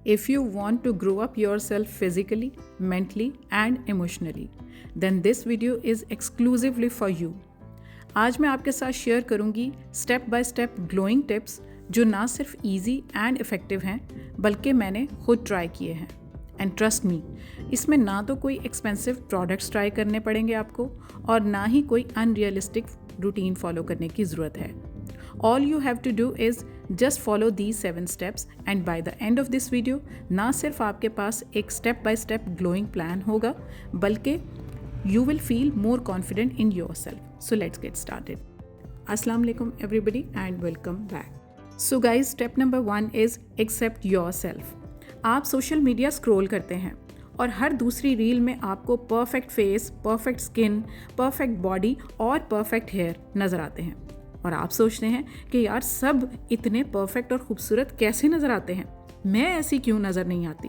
If you want to grow up yourself physically, mentally and emotionally, then this video is exclusively for you. आज मैं आपके साथ share करूंगी step by step glowing tips जो ना सिर्फ इजी एंड इफ़ेक्टिव हैं बल्कि मैंने खुद ट्राई किए हैं। एंड ट्रस्ट मी, इसमें ना तो कोई एक्सपेंसिव प्रोडक्ट्स ट्राई करने पड़ेंगे आपको और ना ही कोई अनरियलिस्टिक रूटीन फॉलो करने की ज़रूरत है। All you have to do is just follow these 7 steps and by the end of this video ना सिर्फ आपके पास एक step by step glowing plan होगा बल्कि you will feel more confident in yourself. So let's get started. Assalamu alaikum everybody and welcome back. So guys, step number 1 is accept yourself. आप social media scroll करते हैं और हर दूसरी reel में आपको perfect face, perfect skin, perfect body और perfect hair नज़र आते हैं और आप सोचते हैं कि यार सब इतने परफेक्ट और खूबसूरत कैसे नज़र आते हैं, मैं ऐसी क्यों नज़र नहीं आती।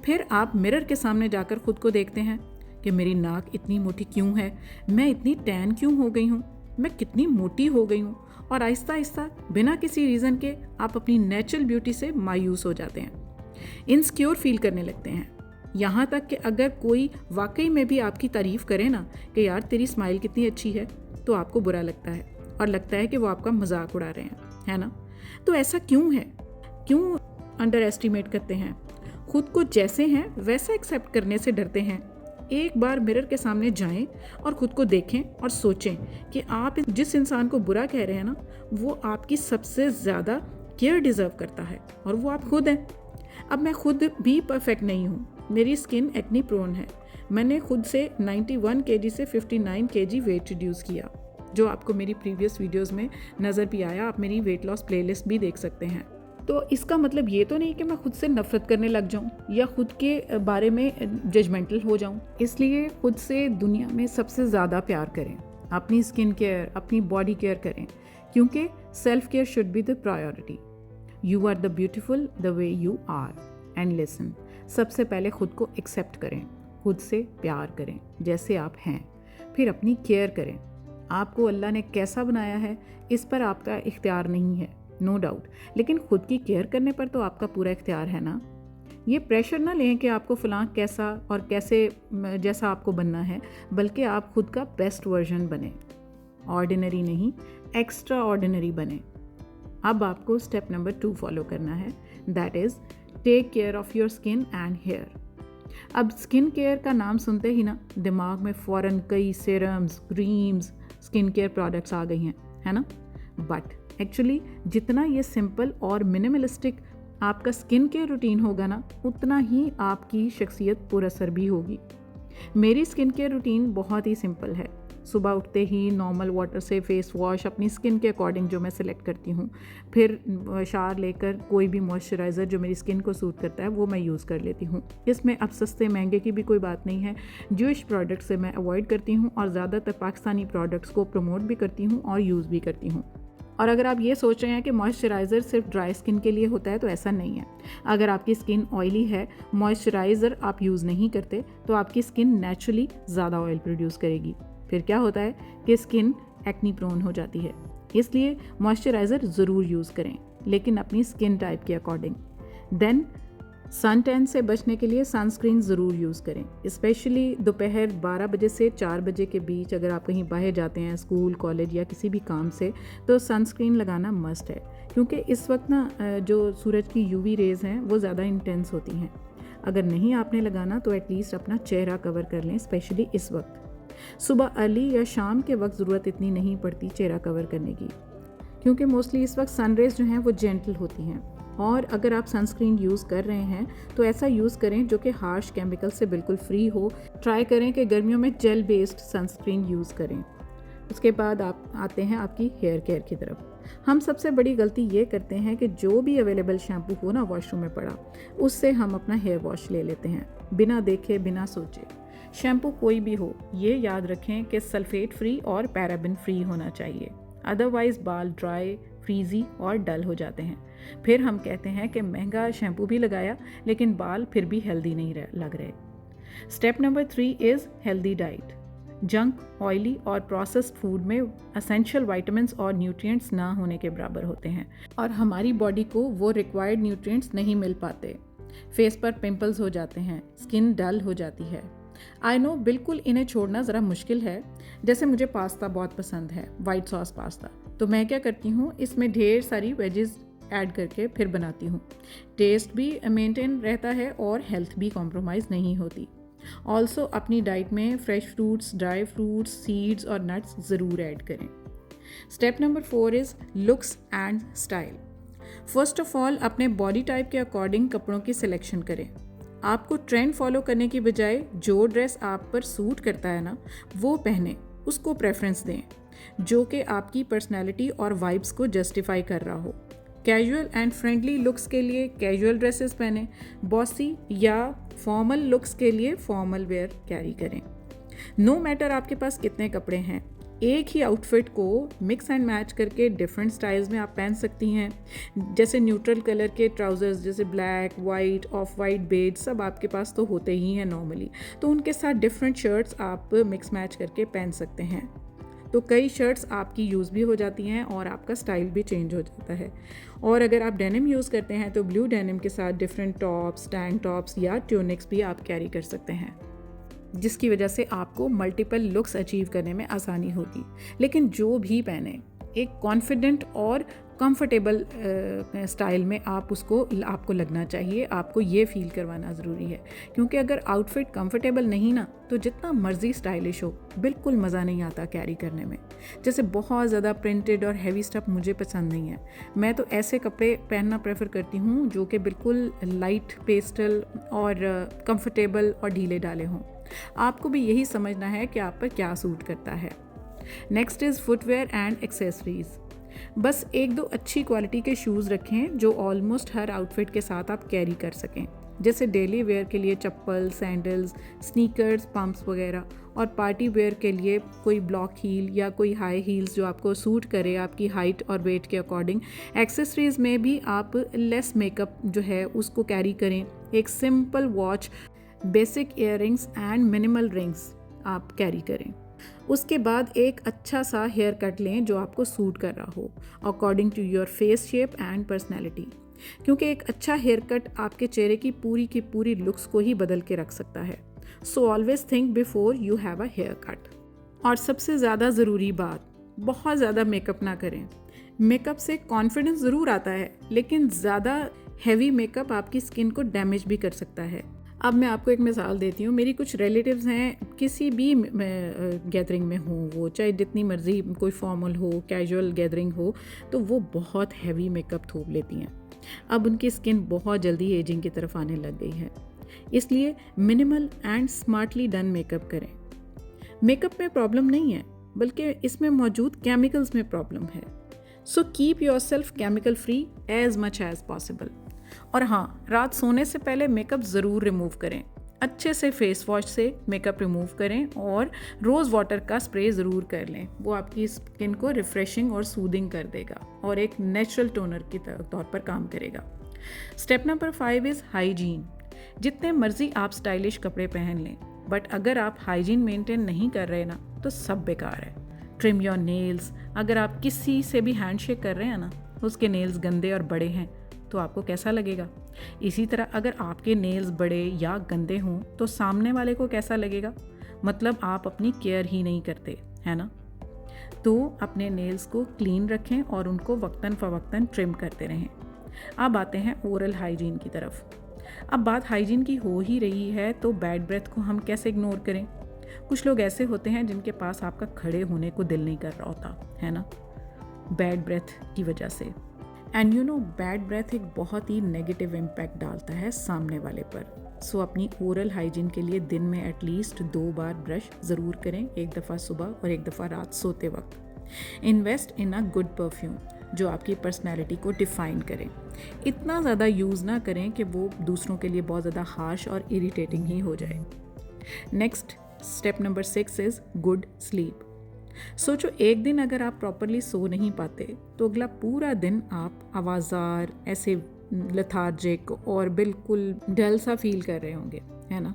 फिर आप मिरर के सामने जाकर खुद को देखते हैं कि मेरी नाक इतनी मोटी क्यों है, मैं इतनी टैन क्यों हो गई हूँ, मैं कितनी मोटी हो गई हूँ और आहिस्ता आहिस्ता बिना किसी रीज़न के आप अपनी नेचुरल ब्यूटी से मायूस हो जाते हैं, इनसिक्योर फील करने लगते हैं। यहाँ तक कि अगर कोई वाकई में भी आपकी तारीफ़ करे ना कि यार तेरी स्माइल कितनी अच्छी है, तो आपको बुरा लगता है और लगता है कि वो आपका मजाक उड़ा रहे हैं, है ना। तो ऐसा क्यों है, क्यों अंडर एस्टिमेट करते हैं, खुद को जैसे हैं वैसा एक्सेप्ट करने से डरते हैं। एक बार मिरर के सामने जाएं और ख़ुद को देखें और सोचें कि आप जिस इंसान को बुरा कह रहे हैं ना, वो आपकी सबसे ज़्यादा केयर डिज़र्व करता है और वो आप खुद हैं। अब मैं खुद भी परफेक्ट नहीं हूँ, मेरी स्किन एक्ने प्रोन है। मैंने खुद से 91 kg से 59 kg वेट रिड्यूस किया, जो आपको मेरी प्रीवियस वीडियोस में नज़र भी आया। आप मेरी वेट लॉस प्लेलिस्ट भी देख सकते हैं। तो इसका मतलब ये तो नहीं कि मैं खुद से नफ़रत करने लग जाऊं या खुद के बारे में जजमेंटल हो जाऊं। इसलिए खुद से दुनिया में सबसे ज़्यादा प्यार करें, अपनी स्किन केयर, अपनी बॉडी केयर करें, क्योंकि self care should be the priority. You are the beautiful the way you are and listen. सबसे पहले खुद को एक्सेप्ट करें, खुद से प्यार करें जैसे आप हैं, फिर अपनी केयर करें। आपको अल्लाह ने कैसा बनाया है इस पर आपका इख्तियार नहीं है, नो डाउट, लेकिन खुद की केयर करने पर तो आपका पूरा इख्तियार है ना। ये प्रेशर ना लें कि आपको फ़लाँ कैसा और कैसे जैसा आपको बनना है, बल्कि आप खुद का बेस्ट वर्जन बने, ऑर्डिनरी नहीं एक्स्ट्रा ऑर्डिनरी बने। अब आपको स्टेप नंबर 2 फॉलो करना है, that is take care of your skin and hair. अब स्किन केयर का नाम सुनते ही ना दिमाग में फ़ौरन कई serums, creams, skin care products आ गई हैं, है ना। बट एक्चुअली जितना ये सिंपल और मिनिमलिस्टिक आपका स्किन केयर रूटीन होगा ना, उतना ही आपकी शख्सियत पुरअसर भी होगी। मेरी स्किन केयर रूटीन बहुत ही सिंपल है। सुबह उठते ही नॉर्मल वाटर से फेस वॉश अपनी स्किन के अकॉर्डिंग जो मैं सिलेक्ट करती हूँ, फिर शावर लेकर कोई भी मॉइस्चराइज़र जो मेरी स्किन को सूट करता है वो मैं यूज़ कर लेती हूँ। इसमें अब सस्ते महंगे की भी कोई बात नहीं है। ज्यूइश प्रोडक्ट्स से मैं अवॉइड करती हूँ और ज़्यादातर पाकिस्तानी प्रोडक्ट्स को प्रमोट भी करती हूँ और यूज़ भी करती हूँ। और अगर आप ये सोच रहे हैं कि मॉइस्चराइज़र सिर्फ ड्राई स्किन के लिए होता है, तो ऐसा नहीं है। अगर आपकी स्किन ऑयली है, मॉइस्चराइज़र आप यूज़ नहीं करते, तो आपकी स्किन नेचुरली ज़्यादा ऑयल प्रोड्यूस करेगी। फिर क्या होता है कि स्किन एक्नी प्रोन हो जाती है। इसलिए मॉइस्चराइज़र ज़रूर यूज़ करें, लेकिन अपनी स्किन टाइप के अकॉर्डिंग। देन सन टैन से बचने के लिए सनस्क्रीन ज़रूर यूज़ करें, स्पेशली दोपहर 12 बजे से 4 बजे के बीच। अगर आप कहीं बाहर जाते हैं स्कूल, कॉलेज या किसी भी काम से, तो सनस्क्रीन लगाना मस्ट है, क्योंकि इस वक्त ना जो सूरज की यूवी रेज़ हैं वो ज़्यादा इंटेंस होती हैं। अगर नहीं आपने लगाना तो एटलीस्ट अपना चेहरा कवर कर लें, स्पेशली इस वक्त। सुबह अर्ली या शाम के वक्त ज़रूरत इतनी नहीं पड़ती चेहरा कवर करने की, क्योंकि मोस्टली इस वक्त सनरेज जो हैं वो जेंटल होती हैं। और अगर आप सनस्क्रीन यूज़ कर रहे हैं तो ऐसा यूज़ करें जो कि हार्श केमिकल से बिल्कुल फ्री हो। ट्राई करें कि गर्मियों में जेल बेस्ड सनस्क्रीन यूज़ करें। उसके बाद आप आते हैं आपकी हेयर केयर की तरफ। हम सबसे बड़ी गलती ये करते हैं कि जो भी अवेलेबल शैम्पू हो ना वॉशरूम में पड़ा, उससे हम अपना हेयर वॉश ले लेते हैं, बिना देखे बिना सोचे। शैम्पू कोई भी हो, ये याद रखें कि सल्फेट फ्री और पैराबिन फ्री होना चाहिए, अदरवाइज़ बाल ड्राई, फ्रीजी और डल हो जाते हैं। फिर हम कहते हैं कि महंगा शैम्पू भी लगाया लेकिन बाल फिर भी हेल्दी नहीं लग रहे। Step number 3 is healthy diet. Junk, oily और प्रोसेस्ड फूड में एसेंशियल विटामिन्स और न्यूट्रिएंट्स ना होने के बराबर होते हैं और हमारी बॉडी को वो रिक्वायर्ड न्यूट्रिएंट्स नहीं मिल पाते। फेस पर पिंपल्स हो जाते हैं, स्किन डल हो जाती है। आई नो बिल्कुल इन्हें छोड़ना ज़रा मुश्किल है। जैसे मुझे पास्ता बहुत पसंद है, वाइट सॉस पास्ता, तो मैं क्या करती हूँ, इसमें ढेर सारी वेजेस ऐड करके फिर बनाती हूँ। टेस्ट भी मेंटेन रहता है और हेल्थ भी कॉम्प्रोमाइज़ नहीं होती। ऑल्सो अपनी डाइट में fresh fruits, dry fruits, seeds और नट्स ज़रूर ऐड करें। Step number 4 is looks and style. First of all अपने बॉडी टाइप के अकॉर्डिंग कपड़ों की सिलेक्शन करें। आपको ट्रेंड फॉलो करने की बजाय जो ड्रेस आप पर सूट करता है ना, वो पहने, उसको प्रेफरेंस दें, जो कि आपकी पर्सनैलिटी और वाइब्स को जस्टिफाई कर रहा हो। कैजुअल एंड फ्रेंडली लुक्स के लिए कैजुअल ड्रेसेस पहने, बॉसी या फॉर्मल लुक्स के लिए फॉर्मल वेयर कैरी करें। नो मैटर आपके पास कितने कपड़े हैं, एक ही आउटफिट को मिक्स एंड मैच करके डिफरेंट स्टाइल्स में आप पहन सकती हैं। जैसे न्यूट्रल कलर के ट्राउज़र्स, जैसे black, white, off white, beige, सब आपके पास तो होते ही हैं नॉर्मली, तो उनके साथ डिफरेंट शर्ट्स आप मिक्स मैच करके पहन सकते हैं। तो कई शर्ट्स आपकी यूज़ भी हो जाती हैं और आपका स्टाइल भी चेंज हो जाता है। और अगर आप डेनिम यूज़ करते हैं तो ब्लू डेनिम के साथ डिफरेंट टॉप्स, टैंक टॉप्स या ट्यूनिक्स भी आप कैरी कर सकते हैं, जिसकी वजह से आपको मल्टीपल लुक्स अचीव करने में आसानी होगी। लेकिन जो भी पहने, एक कॉन्फिडेंट और कंफर्टेबल स्टाइल में आपको लगना चाहिए, आपको ये फील करवाना ज़रूरी है। क्योंकि अगर आउटफिट कंफर्टेबल नहीं ना, तो जितना मर्जी स्टाइलिश हो, बिल्कुल मज़ा नहीं आता कैरी करने में। जैसे बहुत ज़्यादा प्रिंटेड और हैवी स्टफ मुझे पसंद नहीं है। मैं तो ऐसे कपड़े पहनना प्रेफर करती हूँ जो कि बिल्कुल लाइट पेस्टल और कंफर्टेबल और ढीले डाले हों। आपको भी यही समझना है कि आप पर क्या सूट करता है। Next is footwear and accessories. बस एक दो अच्छी क्वालिटी के शूज़ रखें जो ऑलमोस्ट हर आउटफिट के साथ आप कैरी कर सकें। जैसे डेली वेयर के लिए चप्पल, सैंडल्स, स्नीकर्स, पम्प्स वगैरह, और पार्टी वेयर के लिए कोई ब्लॉक हील या कोई हाई हील्स जो आपको सूट करे आपकी हाइट और वेट के अकॉर्डिंग। एक्सेसरीज़ में भी आप लेस मेकअप जो है उसको कैरी करें। एक simple watch, basic earrings and minimal rings आप कैरी करें। उसके बाद एक अच्छा सा हेयर कट लें जो आपको सूट कर रहा हो according to your face shape and personality, क्योंकि एक अच्छा हेयर कट आपके चेहरे की पूरी लुक्स को ही बदल के रख सकता है। So always think before you have a haircut. और सबसे ज़्यादा ज़रूरी बात, बहुत ज़्यादा मेकअप ना करें। मेकअप से कॉन्फिडेंस ज़रूर आता है, लेकिन ज़्यादा हैवी मेकअप आपकी स्किन को डैमेज भी कर सकता है। अब मैं आपको एक मिसाल देती हूँ। मेरी कुछ रिलेटिव्स हैं, किसी भी गैदरिंग में हो, वो चाहे जितनी मर्जी कोई फॉर्मल हो, कैजुअल गैदरिंग हो, तो वो बहुत हैवी मेकअप थोप लेती हैं। अब उनकी स्किन बहुत जल्दी एजिंग की तरफ आने लग गई है, इसलिए minimal and smartly done makeup करें। मेकअप में प्रॉब्लम नहीं है, बल्कि इसमें मौजूद केमिकल्स में प्रॉब्लम है। So keep yourself chemical free as much as possible. और हाँ, रात सोने से पहले मेकअप ज़रूर रिमूव करें। अच्छे से फेस वॉश से मेकअप रिमूव करें और रोज़ वाटर का स्प्रे ज़रूर कर लें। वो आपकी स्किन को रिफ़्रेशिंग और सूदिंग कर देगा और एक नेचुरल टोनर की तौर पर काम करेगा। Step number 5 is hygiene. जितने मर्जी आप स्टाइलिश कपड़े पहन लें, बट अगर आप हाइजीन मेंटेन नहीं कर रहे ना, तो सब बेकार है। Trim your nails. अगर आप किसी से भी हैंडशेक कर रहे हैं ना, उसके नेल्स गंदे और बड़े हैं, तो आपको कैसा लगेगा? इसी तरह अगर आपके नेल्स बड़े या गंदे हों तो सामने वाले को कैसा लगेगा? मतलब आप अपनी केयर ही नहीं करते, है ना? तो अपने नेल्स को क्लीन रखें और उनको वक्तन फ़वक्तन ट्रिम करते रहें। अब आते हैं ओरल हाइजीन की तरफ। अब बात हाइजीन की हो ही रही है, तो बैड ब्रेथ को हम कैसे इग्नोर करें? कुछ लोग ऐसे होते हैं जिनके पास आपका खड़े होने को दिल नहीं कर रहा होता, है ना, बैड ब्रेथ की वजह से। And you know, bad breath एक बहुत ही नेगेटिव इम्पैक्ट डालता है सामने वाले पर। सो अपनी ओरल हाइजीन के लिए दिन में एटलीस्ट 2 बार ब्रश ज़रूर करें, एक दफ़ा सुबह और एक दफ़ा रात सोते वक्त। Invest in a good perfume जो आपकी पर्सनैलिटी को डिफ़ाइन करे। इतना ज़्यादा यूज़ ना करें कि वो दूसरों के लिए बहुत ज़्यादा हार्श और इरिटेटिंग ही हो जाए। Next step number 6 is good sleep. सोचो, एक दिन अगर आप प्रॉपरली सो नहीं पाते तो अगला पूरा दिन आप आवाज़ार, ऐसे लेथार्जिक और बिल्कुल डल सा फील कर रहे होंगे, है ना?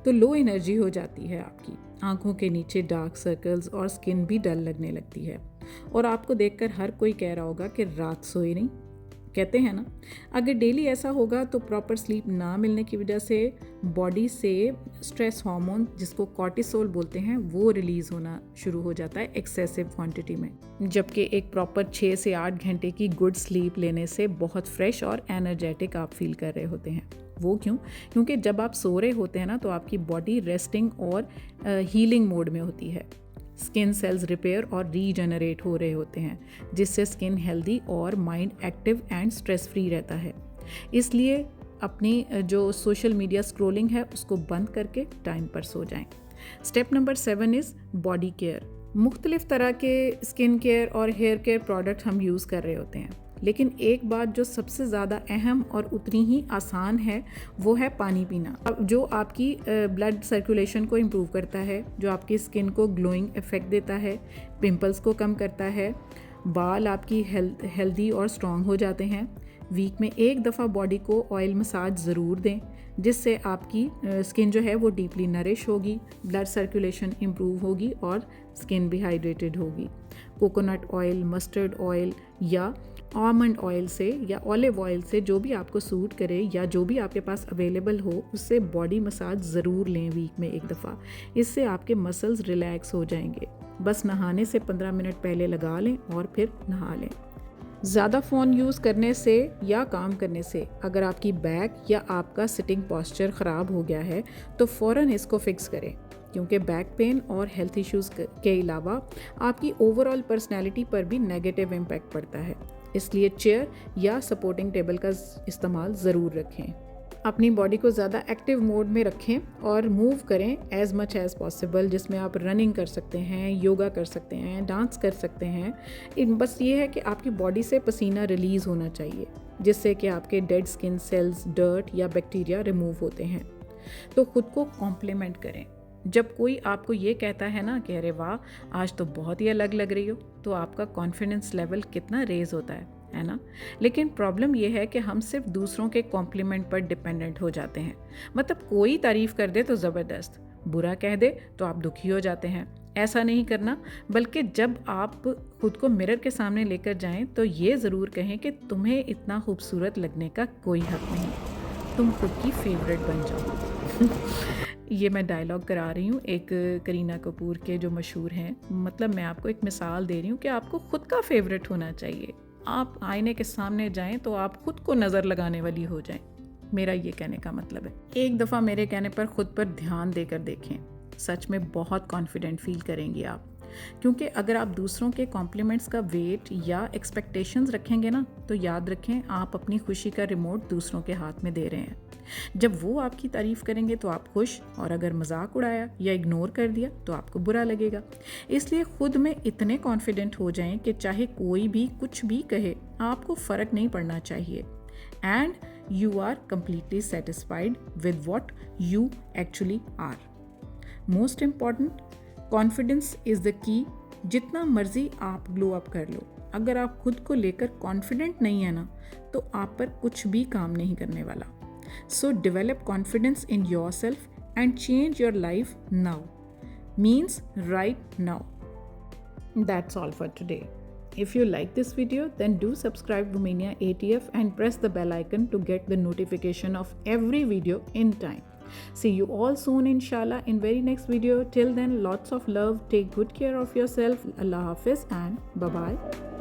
तो लो एनर्जी हो जाती है आपकी, आंखों के नीचे डार्क सर्कल्स और स्किन भी डल लगने लगती है। और आपको देखकर हर कोई कह रहा होगा कि रात सोए नहीं, कहते हैं ना, अगर डेली ऐसा होगा तो प्रॉपर स्लीप ना मिलने की वजह से बॉडी से स्ट्रेस हार्मोन जिसको कॉर्टिसोल बोलते हैं वो रिलीज़ होना शुरू हो जाता है एक्सेसिव क्वांटिटी में, जबकि एक प्रॉपर 6 से 8 घंटे की गुड स्लीप लेने से बहुत फ्रेश और एनर्जेटिक आप फील कर रहे होते हैं। वो क्यों? क्योंकि जब आप सो रहे होते हैं ना तो आपकी बॉडी रेस्टिंग और हीलिंग मोड में होती है। स्किन सेल्स रिपेयर और रीजनरेट हो रहे होते हैं, जिससे स्किन हेल्दी और mind active and stress free रहता है। इसलिए अपनी जो सोशल मीडिया स्क्रॉलिंग है उसको बंद करके टाइम पर सो जाएं। Step number 7 is body care. मुख्तलिफ तरह के स्किन केयर और हेयर केयर प्रोडक्ट हम यूज़ कर रहे होते हैं, लेकिन एक बात जो सबसे ज़्यादा अहम और उतनी ही आसान है वो है पानी पीना, जो आपकी ब्लड सर्कुलेशन को इम्प्रूव करता है, जो आपकी स्किन को ग्लोइंग इफेक्ट देता है, पिंपल्स को कम करता है, बाल आपकी हेल्दी और स्ट्रॉन्ग हो जाते हैं। वीक में एक दफ़ा बॉडी को ऑयल मसाज ज़रूर दें, जिससे आपकी स्किन जो है वो डीपली नरिश होगी, ब्लड सर्कुलेशन इम्प्रूव होगी और स्किन भी हाइड्रेटेड होगी। कोकोनट ऑयल, मस्टर्ड ऑयल या आलमंड ऑयल से या ऑलिव ऑयल से, जो भी आपको सूट करे या जो भी आपके पास अवेलेबल हो, उससे बॉडी मसाज ज़रूर लें वीक में एक दफ़ा। इससे आपके मसल्स रिलैक्स हो जाएंगे। बस नहाने से 15 मिनट पहले लगा लें और फिर नहा लें। ज़्यादा फ़ोन यूज़ करने से या काम करने से अगर आपकी बैक या आपका सिटिंग पॉस्चर ख़राब हो गया है तो फ़ौरन इसको फिक्स करें, क्योंकि बैक पेन और हेल्थ इश्यूज़ के अलावा आपकी ओवरऑल पर्सनैलिटी पर भी नेगेटिव इम्पैक्ट पड़ता है। इसलिए चेयर या सपोर्टिंग टेबल का इस्तेमाल ज़रूर रखें। अपनी बॉडी को ज़्यादा एक्टिव मोड में रखें और मूव करें एज़ मच एज़ पॉसिबल, जिसमें आप रनिंग कर सकते हैं, योगा कर सकते हैं, डांस कर सकते हैं। बस ये है कि आपकी बॉडी से पसीना रिलीज़ होना चाहिए, जिससे कि आपके डेड स्किन सेल्स, डर्ट या बैक्टीरिया रिमूव होते हैं। तो ख़ुद को कॉम्प्लीमेंट करें। जब कोई आपको ये कहता है ना कि अरे वाह आज तो बहुत ही अलग लग रही हो, तो आपका कॉन्फिडेंस लेवल कितना रेज होता है ना। लेकिन प्रॉब्लम ये है कि हम सिर्फ दूसरों के कॉम्प्लीमेंट पर डिपेंडेंट हो जाते हैं। मतलब कोई तारीफ़ कर दे तो ज़बरदस्त, बुरा कह दे तो आप दुखी हो जाते हैं। ऐसा नहीं करना, बल्कि जब आप खुद को मिरर के सामने लेकर जाएं तो ये ज़रूर कहें कि तुम्हें इतना खूबसूरत लगने का कोई हक नहीं, तुम खुद की फेवरेट बन जाओ। ये मैं डायलॉग करा रही हूँ एक करीना कपूर के जो मशहूर हैं। मतलब मैं आपको एक मिसाल दे रही हूँ कि आपको खुद का फेवरेट होना चाहिए। आप आईने के सामने जाएं तो आप खुद को नज़र लगाने वाली हो जाएं। मेरा ये कहने का मतलब है, एक दफ़ा मेरे कहने पर खुद पर ध्यान देकर देखें, सच में बहुत कॉन्फिडेंट फील करेंगे आप। क्योंकि अगर आप दूसरों के कॉम्प्लीमेंट्स का वेट या एक्सपेक्टेशंस रखेंगे ना, तो याद रखें आप अपनी खुशी का रिमोट दूसरों के हाथ में दे रहे हैं। जब वो आपकी तारीफ़ करेंगे तो आप खुश, और अगर मजाक उड़ाया या इग्नोर कर दिया तो आपको बुरा लगेगा। इसलिए खुद में इतने कॉन्फिडेंट हो जाएं कि चाहे कोई भी कुछ भी कहे, आपको फ़र्क नहीं पड़ना चाहिए। And you are completely satisfied with what you actually are. Most important, confidence is the key. जितना मर्जी आप ग्लो अप कर लो, अगर आप खुद को लेकर कॉन्फिडेंट नहीं है ना, तो आप पर कुछ भी काम नहीं करने वाला। सो develop confidence in your self and change your life now, means right now. That's all for today. If you like this video, then do subscribe Romania ATF and press the bell icon to get the notification of every video in time. See you all soon inshallah in very next video. Till then, lots of love. Take good care of yourself. Allah Hafiz and bye bye.